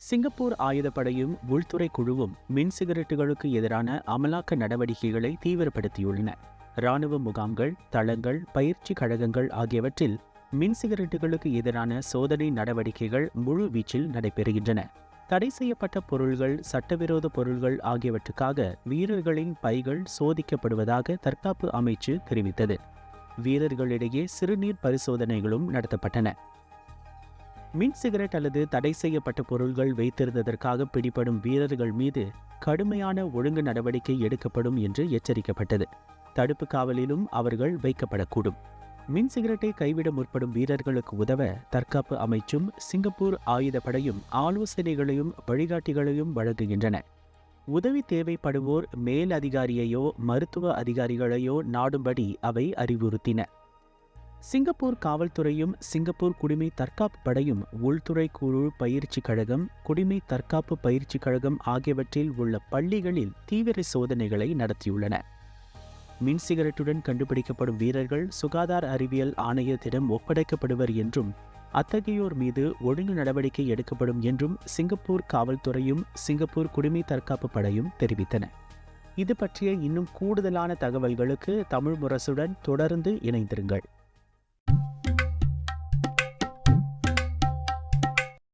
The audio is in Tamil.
சிங்கப்பூர் ஆயுதப்படையும் உள்துறை குழுவும் மின் சிகரெட்டுகளுக்கு எதிரான அமலாக்க நடவடிக்கைகளை தீவிரப்படுத்தியுள்ளன. இராணுவ முகாம்கள், தளங்கள், பயிற்சி கழகங்கள் ஆகியவற்றில் மின் சிகரெட்டுகளுக்கு எதிரான சோதனை நடவடிக்கைகள் முழு வீச்சில் நடைபெறுகின்றன. தடை செய்யப்பட்ட பொருள்கள், சட்டவிரோத பொருள்கள் ஆகியவற்றுக்காக வீரர்களின் பைகள் சோதிக்கப்படுவதாக தற்காப்பு அமைச்சு தெரிவித்தது. வீரர்களிடையே சிறுநீர் பரிசோதனைகளும் நடத்தப்பட்டன. மின் சிகரெட் அல்லது தடை செய்யப்பட்ட பொருள்கள் வைத்திருந்ததற்காக பிடிபடும் வீரர்கள் மீது கடுமையான ஒழுங்கு நடவடிக்கை எடுக்கப்படும் என்று எச்சரிக்கப்பட்டது. தடுப்பு காவலிலும் அவர்கள் வைக்கப்படக்கூடும். மின் சிகரெட்டை கைவிட முற்படும் வீரர்களுக்கு உதவ தற்காப்பு அமைச்சும் சிங்கப்பூர் ஆயுதப்படையும் ஆலோசனைகளையும் வழிகாட்டிகளையும் வழங்குகின்றன. உதவி தேவைப்படுவோர் மேல் அதிகாரியையோ மருத்துவ அதிகாரிகளையோ நாடும்படி அவை அறிவுறுத்தின. சிங்கப்பூர் காவல்துறையும் சிங்கப்பூர் குடிமை தற்காப்பு படையும் உள்துறை குழு பயிற்சி கழகம், குடிமை தற்காப்பு பயிற்சி கழகம் ஆகியவற்றில் உள்ள பள்ளிகளில் தீவிர சோதனைகளை நடத்தியுள்ளன. மின் சிகரெட்டுடன் கண்டுபிடிக்கப்படும் வீரர்கள் சுகாதார அறிவியல் ஆணையத்திடம் ஒப்படைக்கப்படுவர் என்றும் அத்தகையோர் மீது ஒழுங்கு நடவடிக்கை எடுக்கப்படும் என்றும் சிங்கப்பூர் காவல்துறையும் சிங்கப்பூர் குடிமை தற்காப்பு படையும் தெரிவித்தன. இது பற்றிய இன்னும் கூடுதலான தகவல்களுக்கு தமிழ் முரசுடன் தொடர்ந்து இணைந்திருங்கள்.